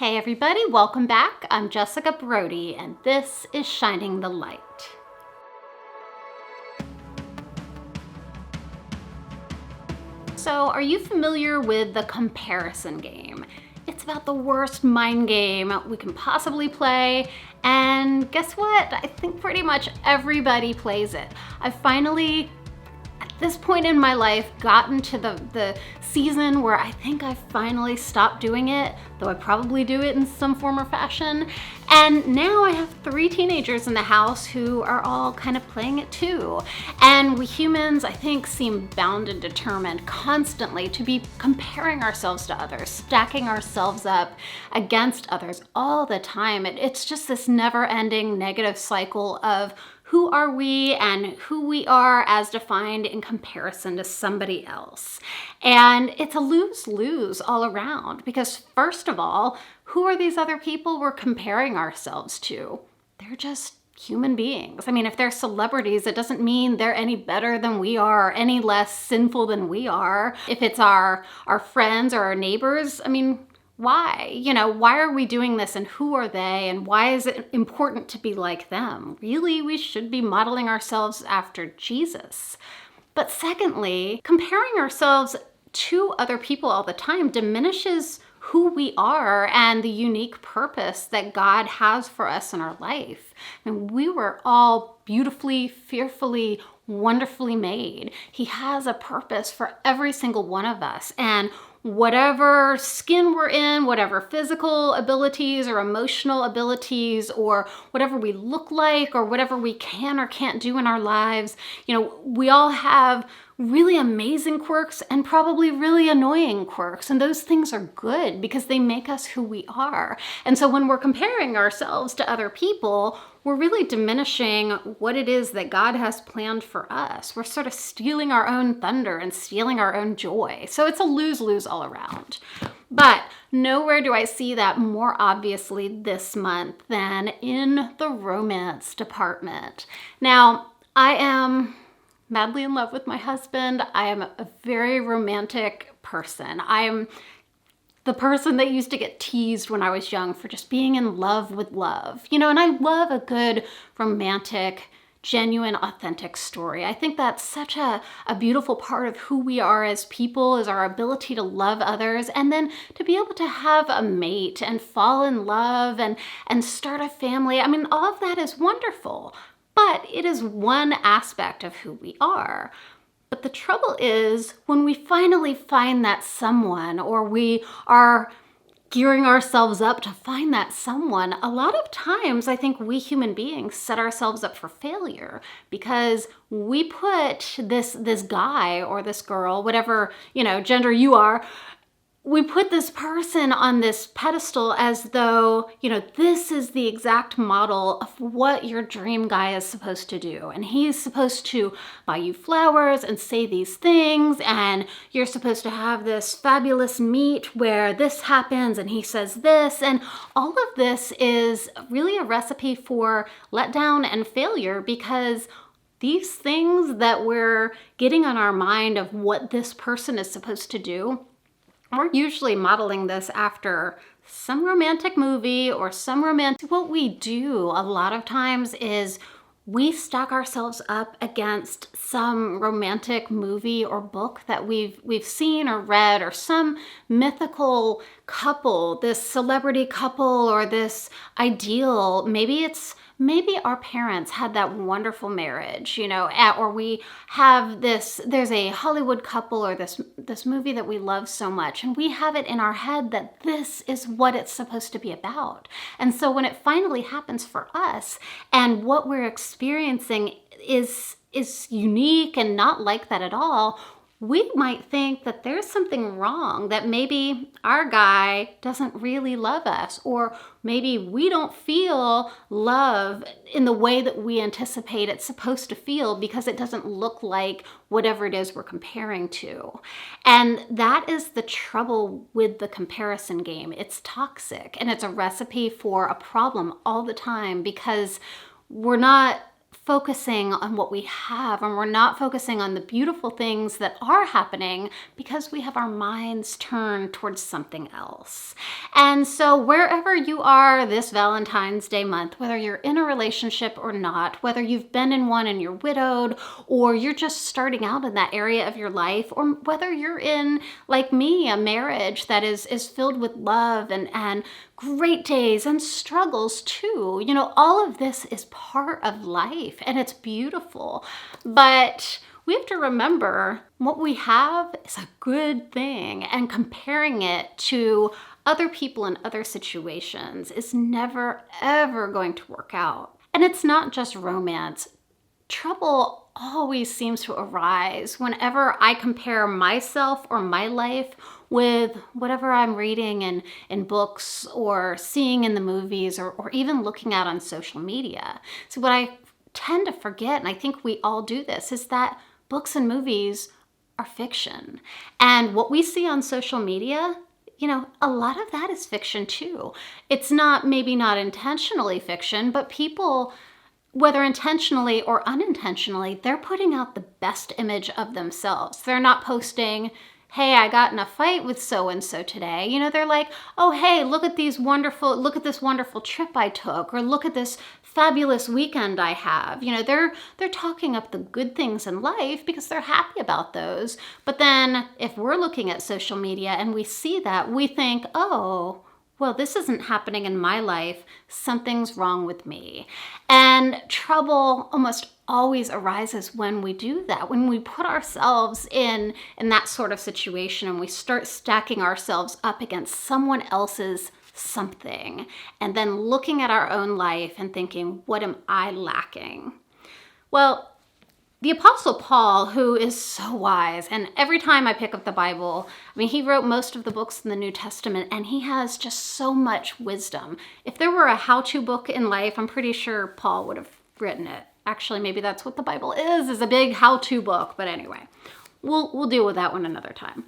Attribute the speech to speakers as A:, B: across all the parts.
A: Hey everybody, welcome back. I'm Jessica Brodie, and this is Shining the Light. So, are you familiar with the comparison game? It's about the worst mind game we can possibly play, and guess what? I think pretty much everybody plays it. I've finally, at this point in my life, gotten to the season where I think I've finally stopped doing it, though I probably do it in some form or fashion. And now I have 3 teenagers in the house who are all kind of playing it too. And we humans, I think, seem bound and determined constantly to be comparing ourselves to others, stacking ourselves up against others all the time. It's just this never-ending negative cycle of who are we and who we are as defined in comparison to somebody else. And it's a lose-lose all around because, first of all, who are these other people we're comparing ourselves to? They're just human beings. I mean, if they're celebrities, it doesn't mean they're any better than we are, or any less sinful than we are. If it's our friends or our neighbors, I mean, why? Why are we doing this, and who are they, and why is it important to be like them? Really, we should be modeling ourselves after Jesus. But secondly, comparing ourselves to other people all the time diminishes who we are and the unique purpose that God has for us in our life. And we were all beautifully, fearfully, wonderfully made. He has a purpose for every single one of us. And whatever skin we're in, whatever physical abilities or emotional abilities, or whatever we look like, or whatever we can or can't do in our lives, we all have really amazing quirks and probably really annoying quirks. And those things are good because they make us who we are. And so when we're comparing ourselves to other people, we're really diminishing what it is that God has planned for us. We're sort of stealing our own thunder and stealing our own joy. So it's a lose-lose all around. But nowhere do I see that more obviously this month than in the romance department. Now, I am madly in love with my husband. I am a very romantic person. I am the person that used to get teased when I was young for just being in love with love. And I love a good romantic, genuine, authentic story. I think that's such a beautiful part of who we are as people, is our ability to love others, and then to be able to have a mate and fall in love and start a family. I mean, all of that is wonderful. But it is one aspect of who we are. But the trouble is when we finally find that someone, or we are gearing ourselves up to find that someone, a lot of times I think we human beings set ourselves up for failure because we put this guy or this girl, whatever, gender you are, we put this person on this pedestal as though, this is the exact model of what your dream guy is supposed to do. And he's supposed to buy you flowers and say these things. And you're supposed to have this fabulous meet where this happens and he says this. And all of this is really a recipe for letdown and failure because these things that we're getting on our mind of what this person is supposed to do, we're usually modeling this after some romantic movie or some romantic. What we do a lot of times is we stack ourselves up against some romantic movie or book that we've seen or read, or some mythical couple, this celebrity couple, or this ideal. Maybe our parents had that wonderful marriage, or we have there's a Hollywood couple or this movie that we love so much, and we have it in our head that this is what it's supposed to be about. And so when it finally happens for us, and what we're experiencing is unique and not like that at all, we might think that there's something wrong, that maybe our guy doesn't really love us, or maybe we don't feel love in the way that we anticipate it's supposed to feel because it doesn't look like whatever it is we're comparing to. And that is the trouble with the comparison game. It's toxic, and it's a recipe for a problem all the time because we're not focusing on what we have, and we're not focusing on the beautiful things that are happening because we have our minds turned towards something else. And so wherever you are this Valentine's Day month, whether you're in a relationship or not, whether you've been in one and you're widowed, or you're just starting out in that area of your life, or whether you're in, like me, a marriage that is filled with love and great days and struggles too. All of this is part of life and it's beautiful. But we have to remember what we have is a good thing, and comparing it to other people in other situations is never, ever going to work out. And it's not just romance. Trouble always seems to arise whenever I compare myself or my life with whatever I'm reading in books or seeing in the movies or even looking at on social media. So what I tend to forget, and I think we all do this, is that books and movies are fiction. And what we see on social media, a lot of that is fiction too. It's maybe not intentionally fiction, but people, whether intentionally or unintentionally, they're putting out the best image of themselves. They're not posting, hey, I got in a fight with so-and-so today. They're like, oh, hey, look at this wonderful trip I took, or look at this fabulous weekend I have. They're talking up the good things in life because they're happy about those. But then if we're looking at social media and we see that, we think, oh, well, this isn't happening in my life. Something's wrong with me. And trouble almost always arises when we do that, when we put ourselves in that sort of situation and we start stacking ourselves up against someone else's something, and then looking at our own life and thinking, what am I lacking? Well, the Apostle Paul, who is so wise, and every time I pick up the Bible, he wrote most of the books in the New Testament, and he has just so much wisdom. If there were a how-to book in life, I'm pretty sure Paul would have written it. Actually, maybe that's what the Bible is a big how-to book, but anyway, we'll deal with that one another time.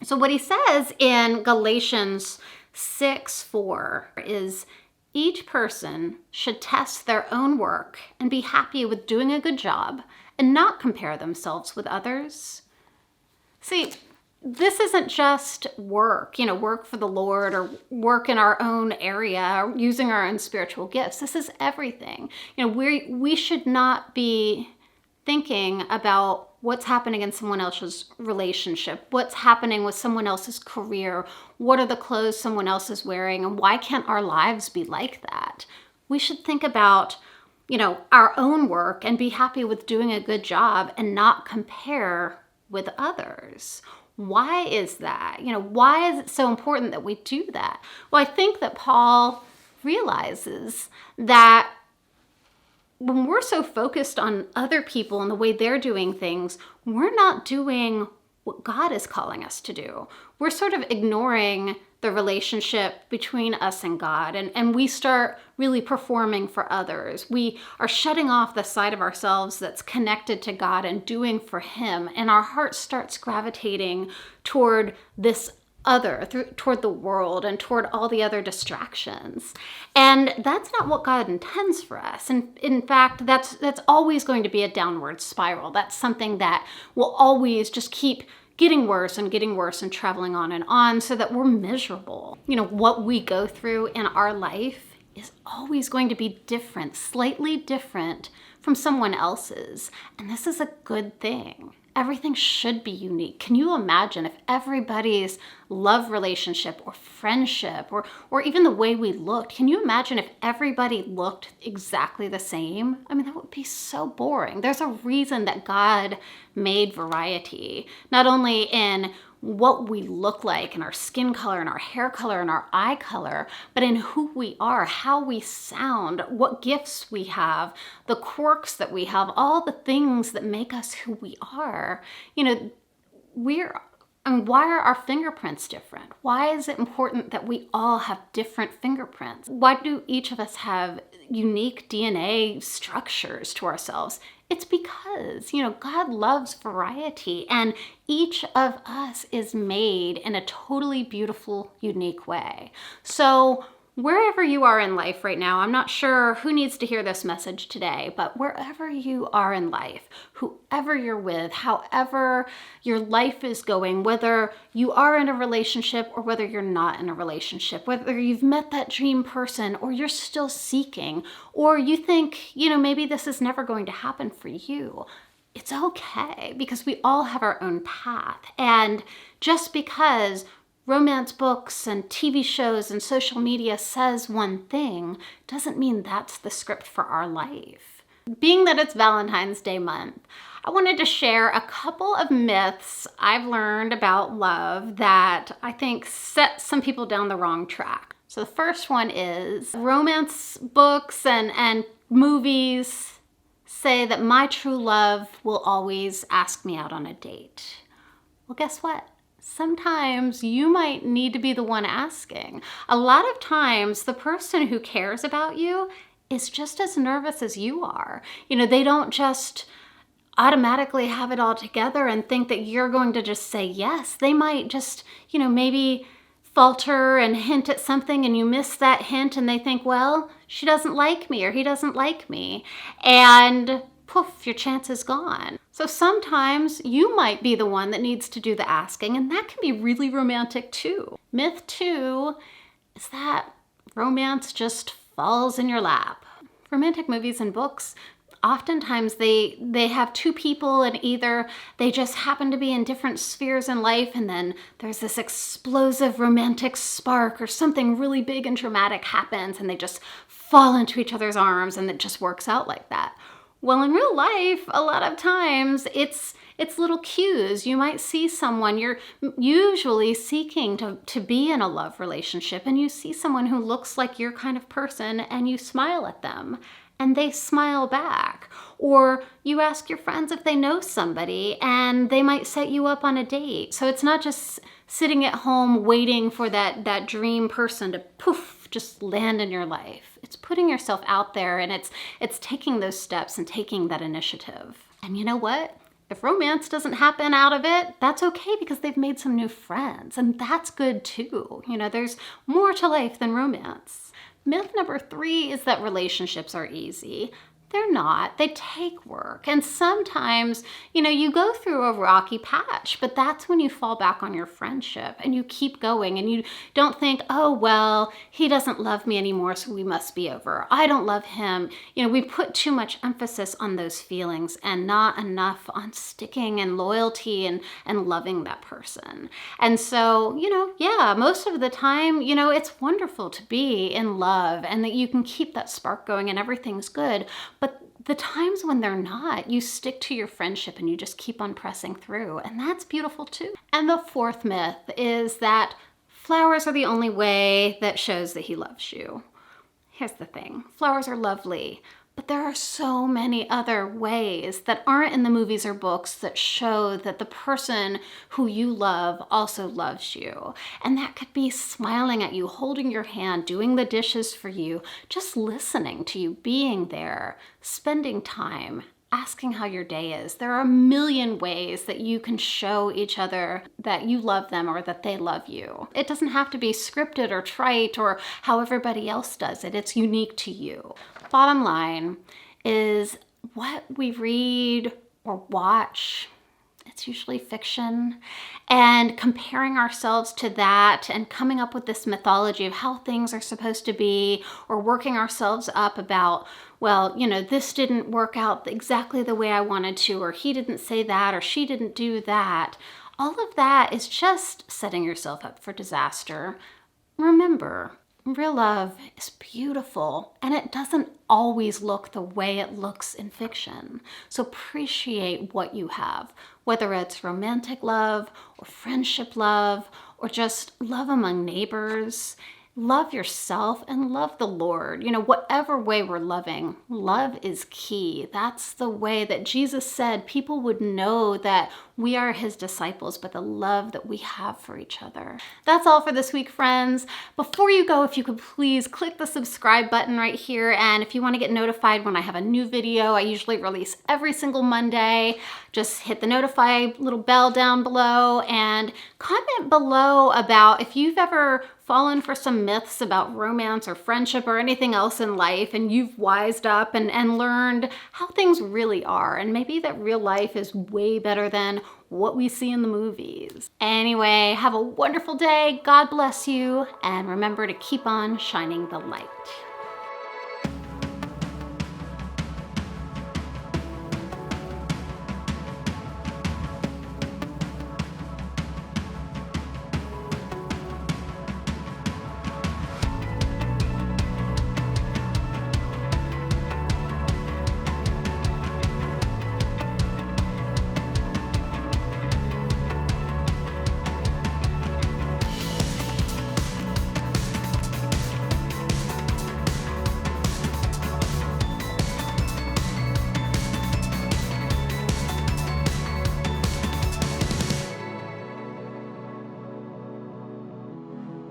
A: So what he says in Galatians 6:4 is, each person should test their own work and be happy with doing a good job and not compare themselves with others. See, this isn't just work, work for the Lord or work in our own area, or using our own spiritual gifts. This is everything. We should not be thinking about what's happening in someone else's relationship, what's happening with someone else's career, what are the clothes someone else is wearing, and why can't our lives be like that? We should think about our own work and be happy with doing a good job and not compare with others. Why is that? Why is it so important that we do that? Well, I think that Paul realizes that when we're so focused on other people and the way they're doing things, we're not doing what God is calling us to do. We're sort of ignoring the relationship between us and God, and we start really performing for others. We are shutting off the side of ourselves that's connected to God and doing for Him, and our heart starts gravitating toward this toward the world and toward all the other distractions. And that's not what God intends for us. And in fact, that's always going to be a downward spiral. That's something that will always just keep getting worse and traveling on so that we're miserable. What we go through in our life is always going to be different, slightly different from someone else's. And this is a good thing. Everything should be unique. Can you imagine if everybody's love relationship or friendship or even the way we looked, can you imagine if everybody looked exactly the same? That would be so boring. There's a reason that God made variety, not only in what we look like and our skin color and our hair color and our eye color, but in who we are, how we sound, what gifts we have, the quirks that we have, all the things that make us who we are. Why are our fingerprints different? Why is it important that we all have different fingerprints? Why do each of us have unique DNA structures to ourselves? It's because, God loves variety, and each of us is made in a totally beautiful, unique way. So Wherever you are in life right now, I'm not sure who needs to hear this message today, but wherever you are in life, whoever you're with, however your life is going, whether you are in a relationship or whether you're not in a relationship, whether you've met that dream person or you're still seeking, or you think, maybe this is never going to happen for you. It's okay, because we all have our own path. And just because romance books and TV shows and social media says one thing doesn't mean that's the script for our life. Being that it's Valentine's Day month, I wanted to share a couple of myths I've learned about love that I think set some people down the wrong track. So the first one is romance books and movies say that my true love will always ask me out on a date. Well, guess what? Sometimes you might need to be the one asking. A lot of times, the person who cares about you is just as nervous as you are. They don't just automatically have it all together and think that you're going to just say yes. They might just, maybe falter and hint at something and you miss that hint and they think, well, she doesn't like me or he doesn't like me. And poof, your chance is gone. So sometimes you might be the one that needs to do the asking, and that can be really romantic too. Myth 2 is that romance just falls in your lap. Romantic movies and books, oftentimes they have two people and either they just happen to be in different spheres in life and then there's this explosive romantic spark or something really big and dramatic happens and they just fall into each other's arms and it just works out like that. Well, in real life, a lot of times it's little cues. You might see someone you're usually seeking to be in a love relationship, and you see someone who looks like your kind of person and you smile at them and they smile back. Or you ask your friends if they know somebody and they might set you up on a date. So it's not just sitting at home waiting for that dream person to poof, just land in your life. It's putting yourself out there and it's taking those steps and taking that initiative. And you know what? If romance doesn't happen out of it, that's okay because they've made some new friends and that's good too. There's more to life than romance. Myth number 3 is that relationships are easy. They're not. They take work. And sometimes, you go through a rocky patch, but that's when you fall back on your friendship and you keep going and you don't think, oh, well, he doesn't love me anymore, so we must be over. I don't love him. We put too much emphasis on those feelings and not enough on sticking and loyalty and loving that person. And so, most of the time, it's wonderful to be in love and that you can keep that spark going and everything's good. But the times when they're not, you stick to your friendship and you just keep on pressing through. And that's beautiful too. And the 4th myth is that flowers are the only way that shows that he loves you. Here's the thing. Flowers are lovely, but there are so many other ways that aren't in the movies or books that show that the person who you love also loves you. And that could be smiling at you, holding your hand, doing the dishes for you, just listening to you, being there, spending time, asking how your day is. There are a million ways that you can show each other that you love them or that they love you. It doesn't have to be scripted or trite or how everybody else does it. It's unique to you. Bottom line is what we read or watch, it's usually fiction, and comparing ourselves to that and coming up with this mythology of how things are supposed to be or working ourselves up about, well, this didn't work out exactly the way I wanted to, or he didn't say that, or she didn't do that. All of that is just setting yourself up for disaster. Remember, real love is beautiful and it doesn't always look the way it looks in fiction. So appreciate what you have, whether it's romantic love or friendship love or just love among neighbors. Love yourself and love the Lord. Whatever way we're loving, love is key. That's the way that Jesus said people would know that we are his disciples, but the love that we have for each other. That's all for this week, friends. Before you go, if you could please click the subscribe button right here. And if you want to get notified when I have a new video, I usually release every single Monday. Just hit the notify little bell down below and comment below about if you've ever fallen for some myths about romance or friendship or anything else in life, and you've wised up and learned how things really are, and maybe that real life is way better than what we see in the movies. Anyway, have a wonderful day. God bless you, and remember to keep on shining the light.